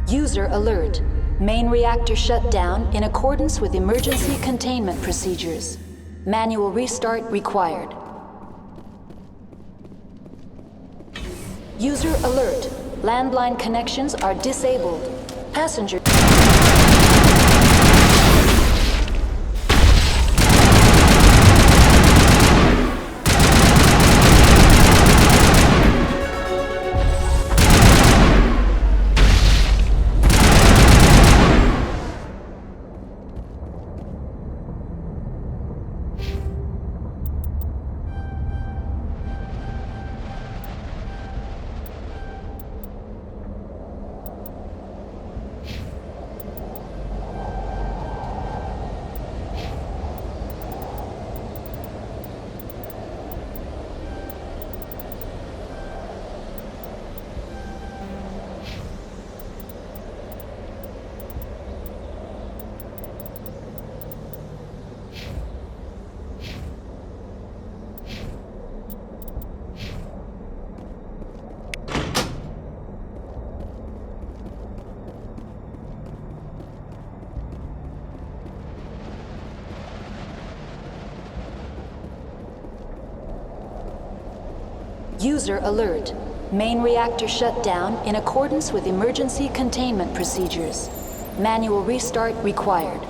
User alert. Main reactor shut down in accordance with emergency containment procedures. Manual restart required. User alert. Landline connections are disabled. Passenger... User alert. Main reactor shut down in accordance with emergency containment procedures. Manual restart required.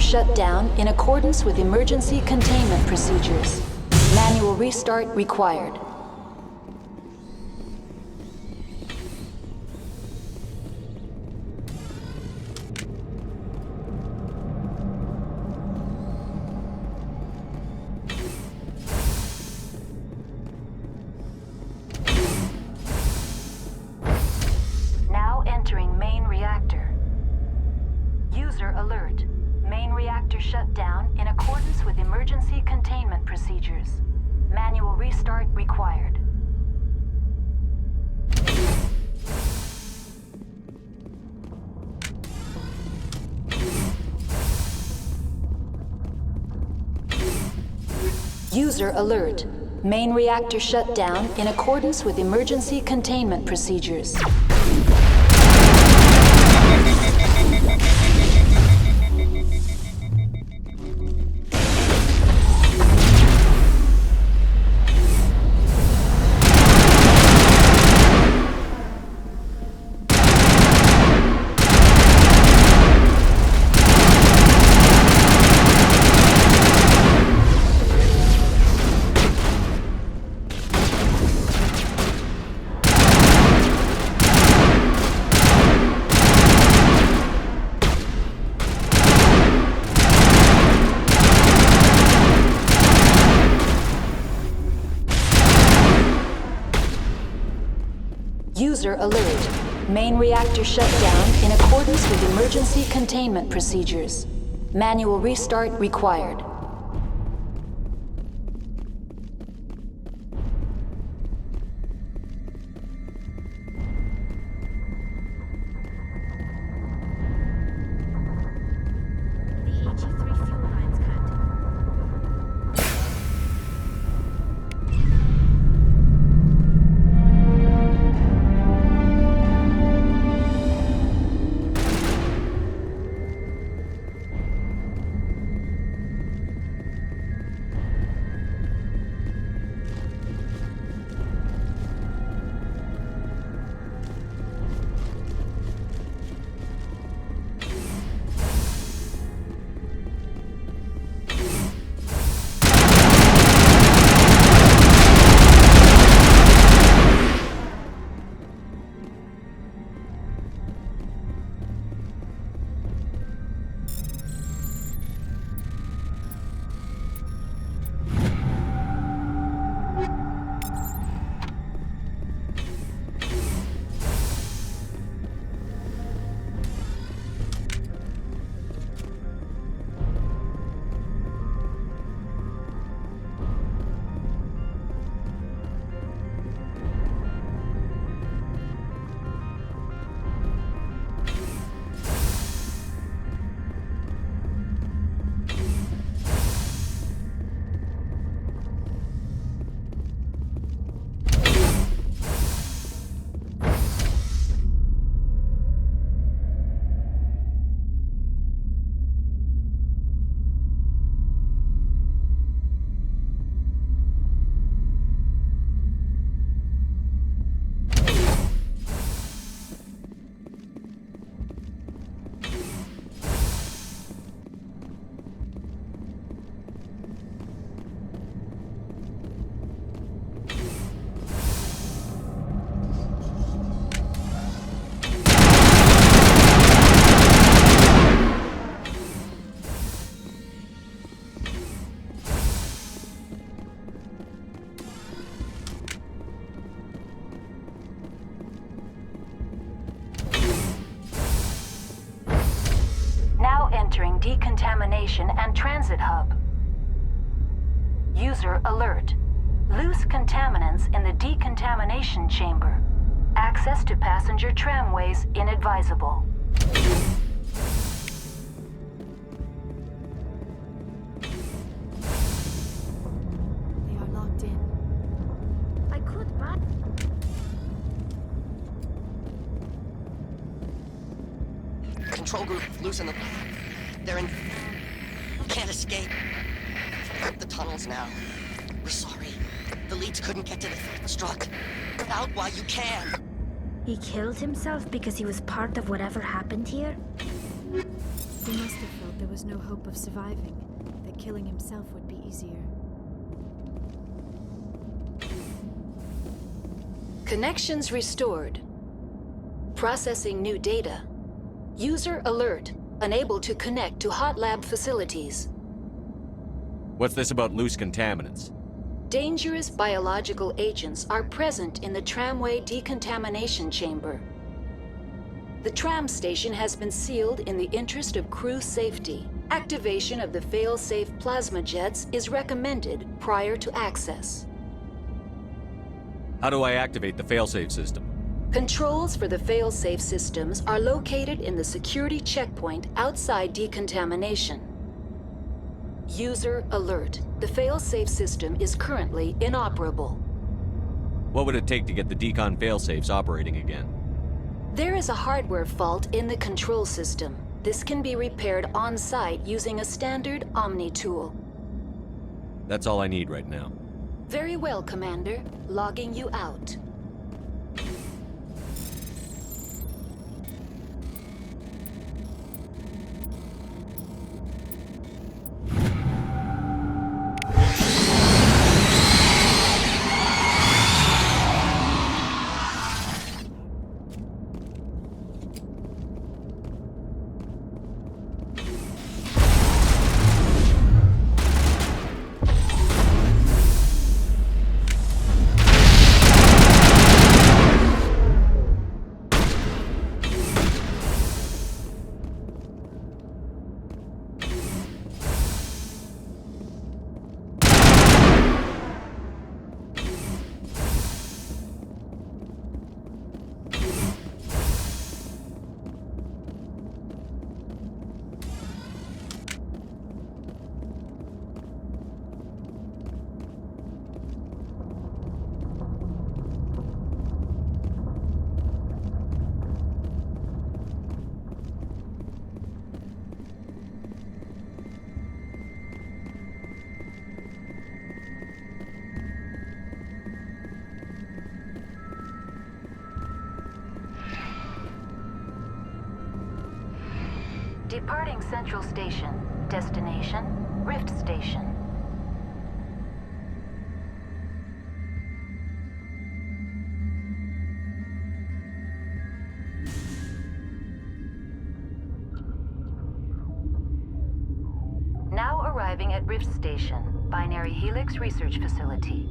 Shut down in accordance with emergency containment procedures. Manual restart required. Now entering main reactor. User alert. Main reactor shut down in accordance with emergency containment procedures. Manual restart required. User alert. Main reactor shut down in accordance with emergency containment procedures. User alert. Main reactor shut down in accordance with emergency containment procedures. Manual restart required. User alert. Loose contaminants in the decontamination chamber. Access to passenger tramways inadvisable. They are locked in. I could buy. Control group, loosen them. They're in... Can't escape. The tunnels now. We're sorry. The leads couldn't get to the struck. Get out while you can. He killed himself because he was part of whatever happened here? He must have felt there was no hope of surviving, that killing himself would be easier. Connections restored. Processing new data. User alert. Unable to connect to hot lab facilities. What's this about loose contaminants? Dangerous biological agents are present in the tramway decontamination chamber. The tram station has been sealed in the interest of crew safety. Activation of the fail-safe plasma jets is recommended prior to access. How do I activate the failsafe system? Controls for the fail-safe systems are located in the security checkpoint outside decontamination. User alert. The fail-safe system is currently inoperable. What would it take to get the decon failsafes operating again? There is a hardware fault in the control system. This can be repaired on-site using a standard Omni tool. That's all I need right now. Very well, Commander. Logging you out. Departing Central Station. Destination, Rift Station. Now arriving at Rift Station, Binary Helix Research Facility.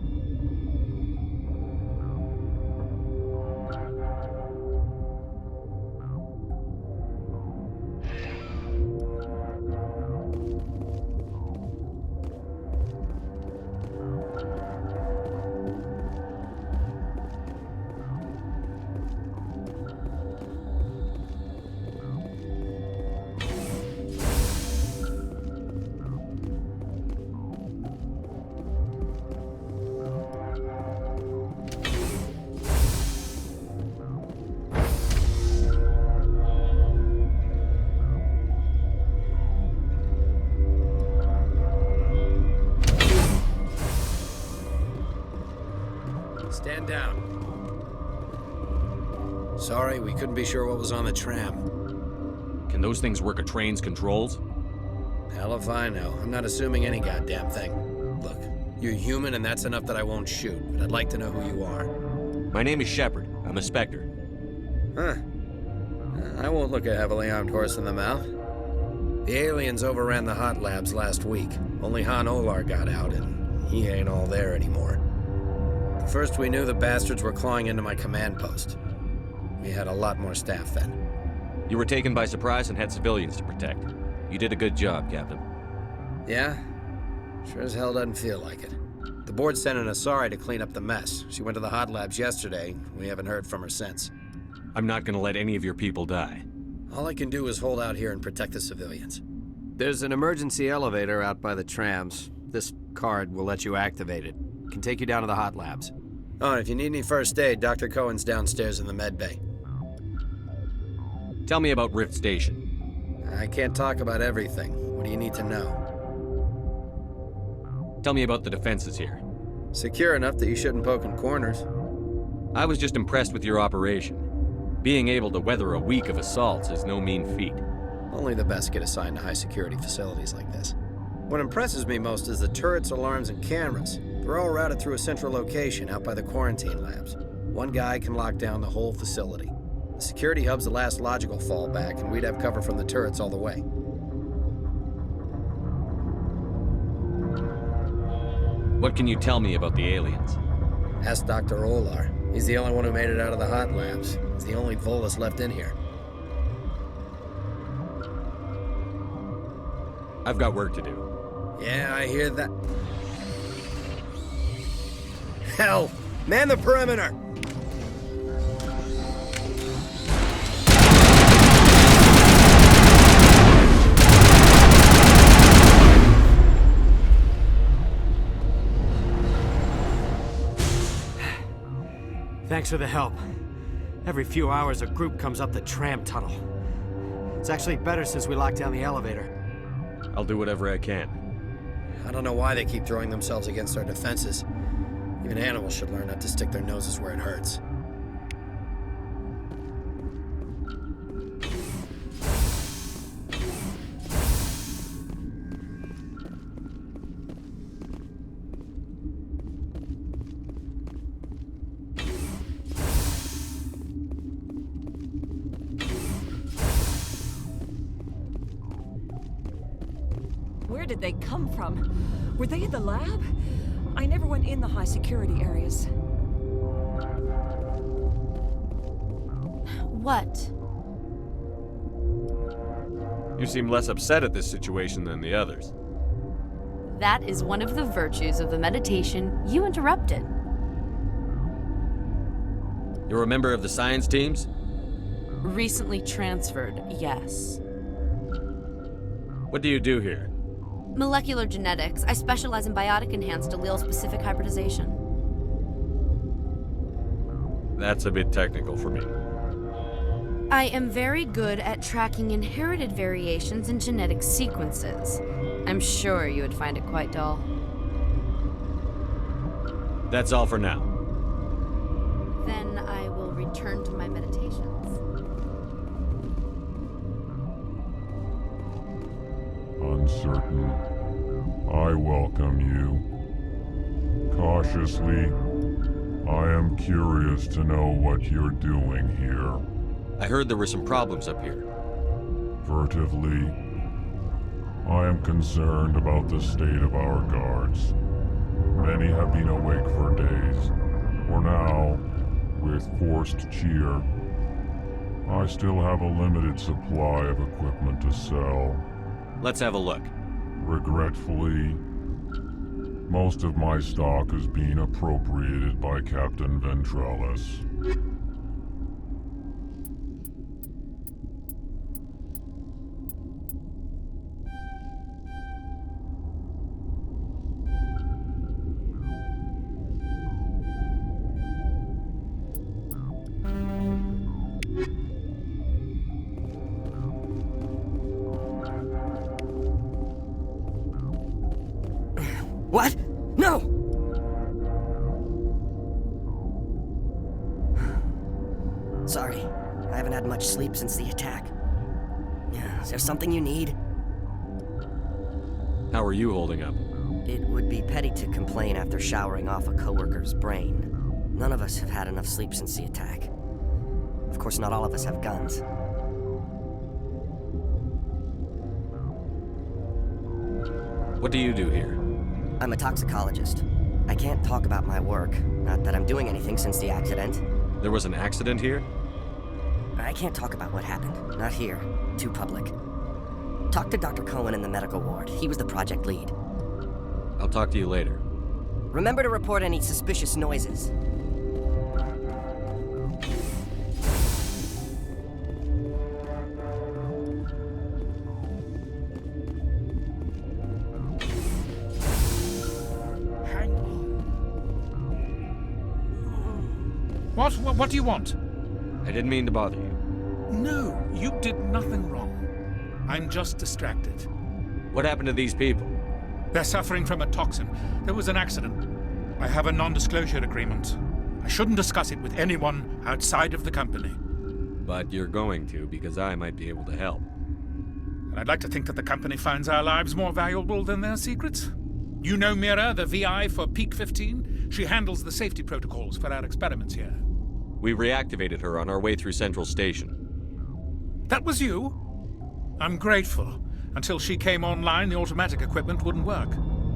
Stand down. Sorry, we couldn't be sure what was on the tram. Can those things work a train's controls? Hell if I know. I'm not assuming any goddamn thing. Look, you're human and that's enough that I won't shoot, but I'd like to know who you are. My name is Shepard. I'm a Spectre. Huh. I won't look a heavily armed horse in the mouth. The aliens overran the hot labs last week. Only Han Olar got out, and he ain't all there anymore. First we knew the bastards were clawing into my command post. We had a lot more staff then. You were taken by surprise and had civilians to protect. You did a good job, Captain. Yeah? Sure as hell doesn't feel like it. The board sent an Asari to clean up the mess. She went to the hot labs yesterday. We haven't heard from her since. I'm not gonna let any of your people die. All I can do is hold out here and protect the civilians. There's an emergency elevator out by the trams. This card will let you activate it. Can take you down to the hot labs. Oh, and if you need any first aid, Dr. Cohen's downstairs in the med bay. Tell me about Rift Station. I can't talk about everything. What do you need to know? Tell me about the defenses here. Secure enough that you shouldn't poke in corners. I was just impressed with your operation. Being able to weather a week of assaults is no mean feat. Only the best get assigned to high-security facilities like this. What impresses me most is the turrets, alarms, and cameras. They're all routed through a central location out by the quarantine labs. One guy can lock down the whole facility. The security hub's the last logical fallback, and we'd have cover from the turrets all the way. What can you tell me about the aliens? Ask Dr. Olar. He's the only one who made it out of the hot labs. He's the only Volus left in here. I've got work to do. Yeah, I hear that. Hell! Man the perimeter! Thanks for the help. Every few hours, a group comes up the tram tunnel. It's actually better since we locked down the elevator. I'll do whatever I can. I don't know why they keep throwing themselves against our defenses. Even animals should learn not to stick their noses where it hurts. Where did they come from? Were they in the lab? I never went in the high security areas. What? You seem less upset at this situation than the others. That is one of the virtues of the meditation you interrupted. You're a member of the science teams? Recently transferred, yes. What do you do here? Molecular genetics. I specialize in biotic-enhanced allele-specific hybridization. That's a bit technical for me. I am very good at tracking inherited variations in genetic sequences. I'm sure you would find it quite dull. That's all for now. Then I will return to my meditations. Uncertain, I welcome you. Cautiously, I am curious to know what you're doing here. I heard there were some problems up here. Furtively, I am concerned about the state of our guards. Many have been awake for days, for now, with forced cheer, I still have a limited supply of equipment to sell. Let's have a look. Regretfully, most of my stock is being appropriated by Captain Ventrellis. What? No! Sorry, I haven't had much sleep since the attack. Is there something you need? How are you holding up? It would be petty to complain after showering off a coworker's brain. None of us have had enough sleep since the attack. Of course, not all of us have guns. What do you do here? I'm a toxicologist. I can't talk about my work. Not that I'm doing anything since the accident. There was an accident here? I can't talk about what happened. Not here. Too public. Talk to Dr. Cohen in the medical ward. He was the project lead. I'll talk to you later. Remember to report any suspicious noises. Hang on. What do you want? I didn't mean to bother you. No, you did nothing wrong. I'm just distracted. What happened to these people? They're suffering from a toxin. There was an accident. I have a non-disclosure agreement. I shouldn't discuss it with anyone outside of the company. But you're going to, because I might be able to help. And I'd like to think that the company finds our lives more valuable than their secrets. You know Mira, the VI for Peak 15? She handles the safety protocols for our experiments here. We reactivated her on our way through Central Station. That was you? I'm grateful. Until she came online, the automatic equipment wouldn't work.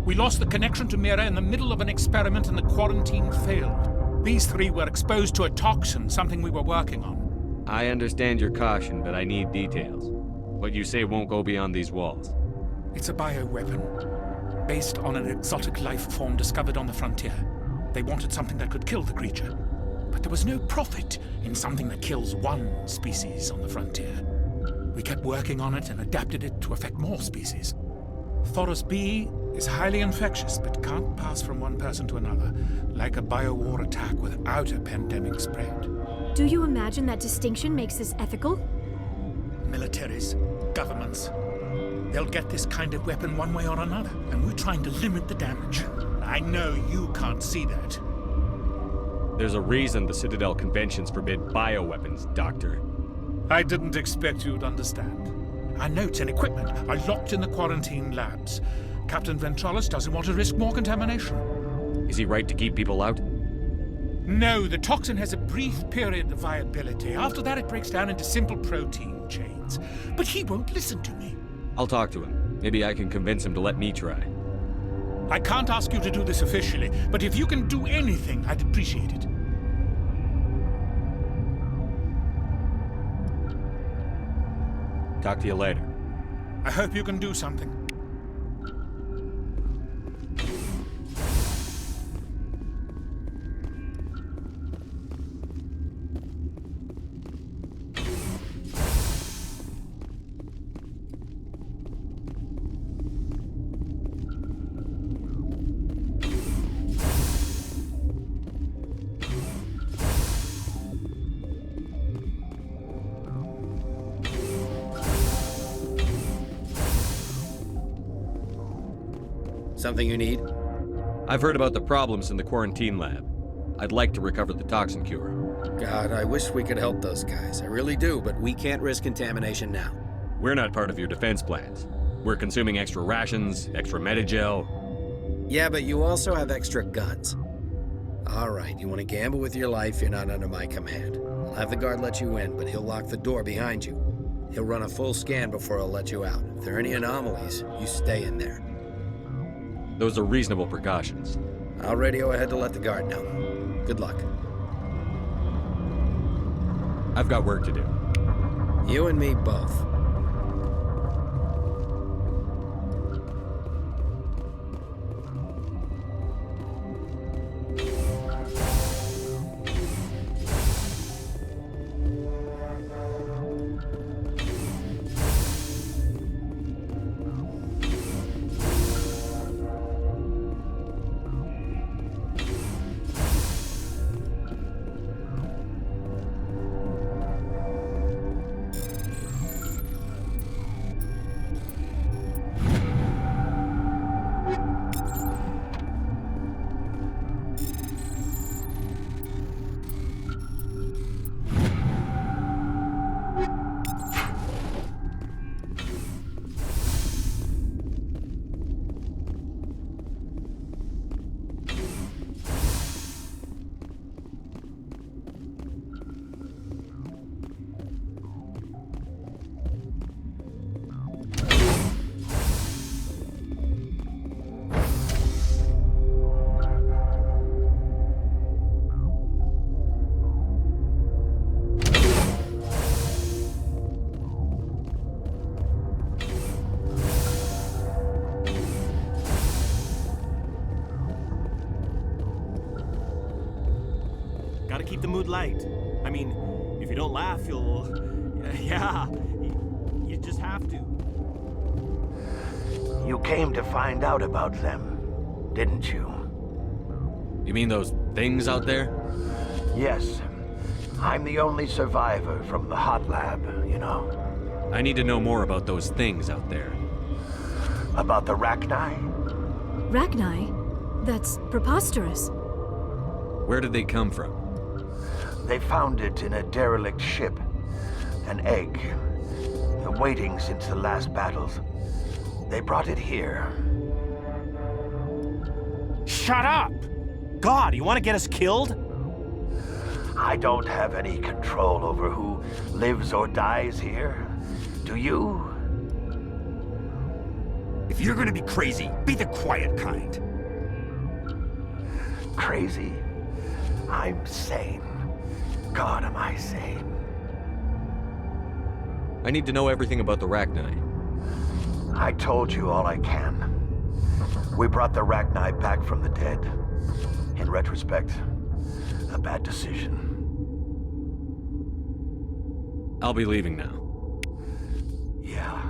We lost the connection to Mira in the middle of an experiment and the quarantine failed. These three were exposed to a toxin, something we were working on. I understand your caution, but I need details. What you say won't go beyond these walls. It's a bioweapon, based on an exotic life form discovered on the frontier. They wanted something that could kill the creature. But there was no profit in something that kills one species on the frontier. We kept working on it and adapted it to affect more species. Thoros B is highly infectious, but can't pass from one person to another, like a biowar attack without a pandemic spread. Do you imagine that distinction makes this ethical? Militaries, governments, they'll get this kind of weapon one way or another, and we're trying to limit the damage. I know you can't see that. There's a reason the Citadel conventions forbid bioweapons, Doctor. I didn't expect you'd understand. Our notes and equipment are locked in the quarantine labs. Captain Ventralis doesn't want to risk more contamination. Is he right to keep people out? No, the toxin has a brief period of viability. After that, it breaks down into simple protein chains. But he won't listen to me. I'll talk to him. Maybe I can convince him to let me try. I can't ask you to do this officially, but if you can do anything, I'd appreciate it. Talk to you later. I hope you can do something. Something you need? I've heard about the problems in the quarantine lab. I'd like to recover the toxin cure. God, I wish we could help those guys. I really do, but we can't risk contamination now. We're not part of your defense plans. We're consuming extra rations, extra Medigel. Yeah, but you also have extra guns. All right, you want to gamble with your life, you're not under my command. I'll have the guard let you in, but he'll lock the door behind you. He'll run a full scan before he'll let you out. If there are any anomalies, you stay in there. Those are reasonable precautions. I'll radio ahead to let the guard know. Good luck. I've got work to do. You and me both. Gotta keep the mood light. I mean, if you don't laugh, you'll... yeah, you just have to. You came to find out about them, didn't you? You mean those things out there? Yes. I'm the only survivor from the hot lab, you know. I need to know more about those things out there. About the Rachni? Rachni? That's preposterous. Where did they come from? They found it in a derelict ship. An egg. Waiting since the last battles. They brought it here. Shut up! God, you want to get us killed? I don't have any control over who lives or dies here. Do you? If you're gonna be crazy, be the quiet kind. Crazy? I'm sane. God, am I sane. I need to know everything about the Rachni. I told you all I can. We brought the Rachni back from the dead. In retrospect, a bad decision. I'll be leaving now. Yeah.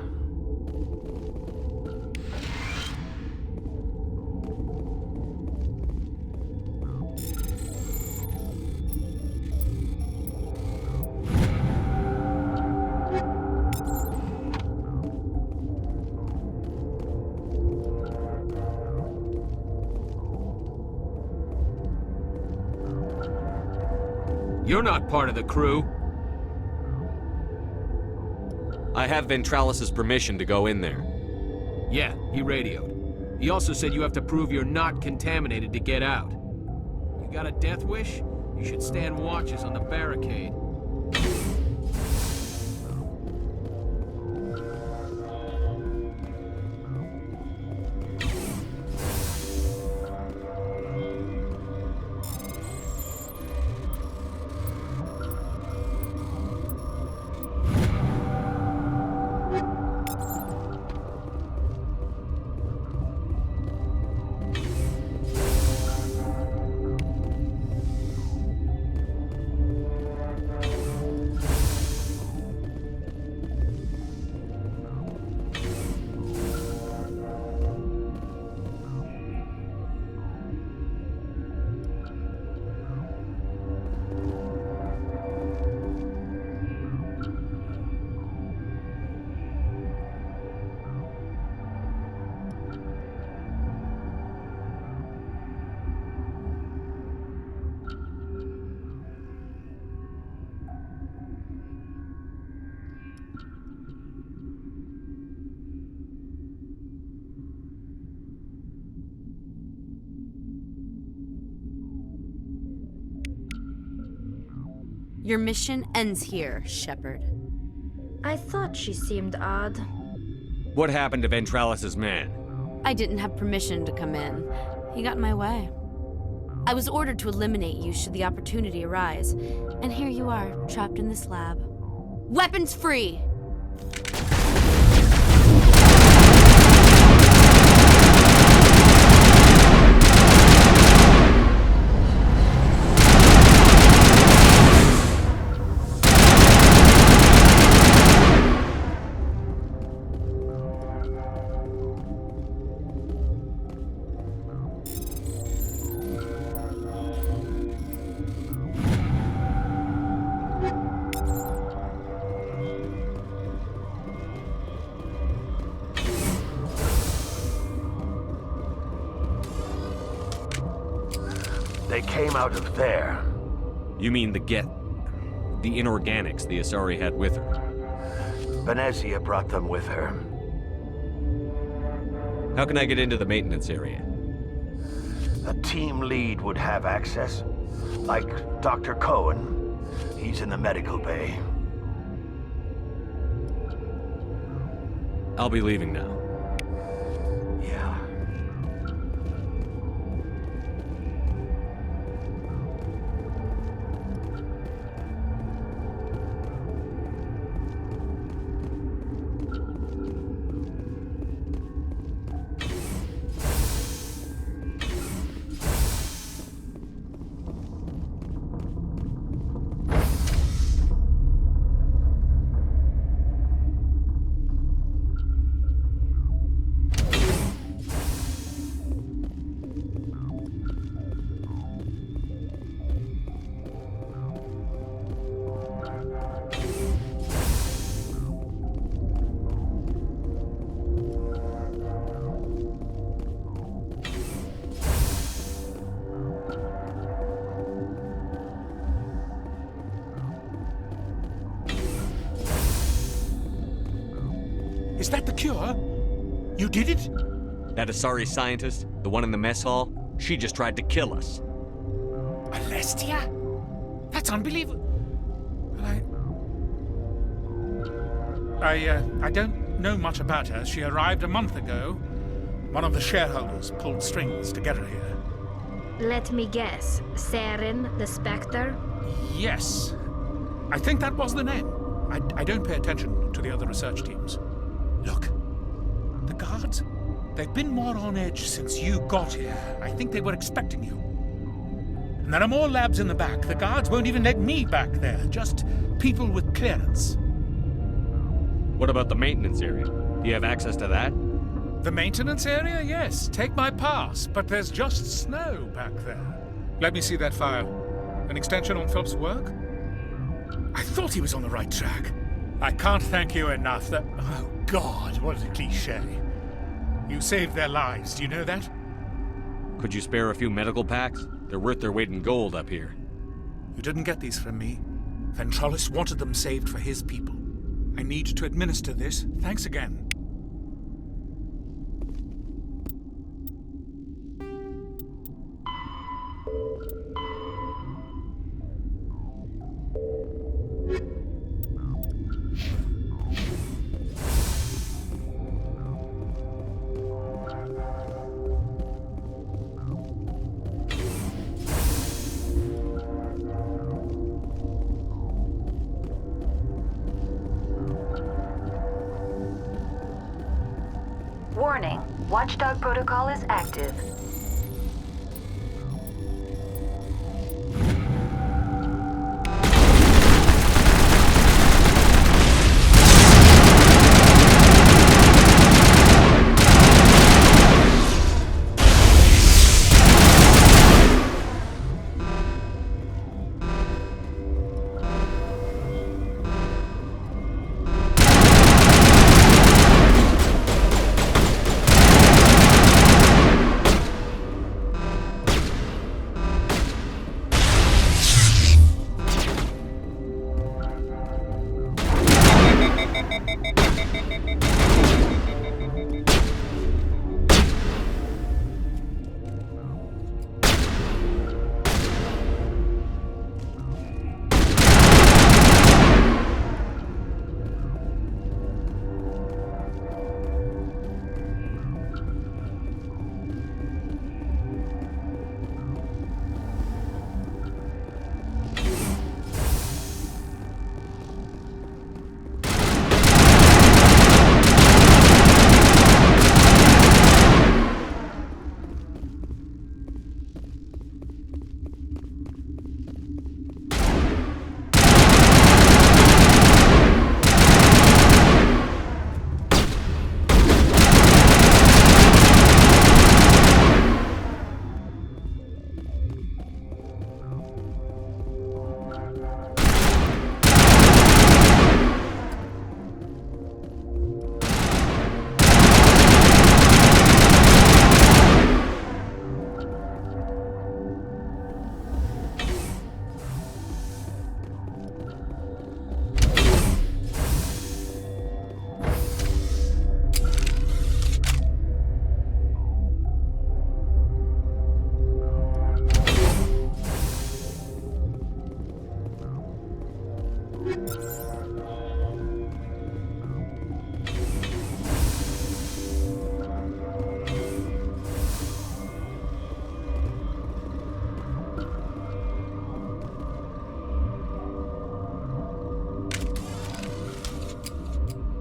You're not part of the crew. I have Ventralis's permission to go in there. Yeah, he radioed. He also said you have to prove you're not contaminated to get out. You got a death wish? You should stand watches on the barricade. Your mission ends here, Shepard. I thought she seemed odd. What happened to Ventralis's man? I didn't have permission to come in. He got in my way. I was ordered to eliminate you should the opportunity arise. And here you are, trapped in this lab. Weapons free! They came out of there. You mean the inorganics the Asari had with her? Venezia brought them with her. How can I get into the maintenance area? A team lead would have access. Like Dr. Cohen. He's in the medical bay. I'll be leaving now. Yeah. that the cure? You did it? That Asari scientist, the one in the mess hall, she just tried to kill us. Alestia? That's unbelievable. I don't know much about her. She arrived a month ago. One of the shareholders pulled strings to get her here. Let me guess. Saren, the Spectre? Yes. I think that was the name. I don't pay attention to the other research teams. Look, the guards, they've been more on edge since you got here. I think they were expecting you. And there are more labs in the back. The guards won't even let me back there. Just people with clearance. What about the maintenance area? Do you have access to that? The maintenance area? Yes. Take my pass. But there's just snow back there. Let me see that file. An extension on Phelps' work? I thought he was on the right track. I can't thank you enough. That... Oh, God, what a cliché. You saved their lives. Do you know that? Could you spare a few medical packs? They're worth their weight in gold up here. You didn't get these from me. Ventralis wanted them saved for his people. I need to administer this. Thanks again. Warning, Watchdog protocol is active.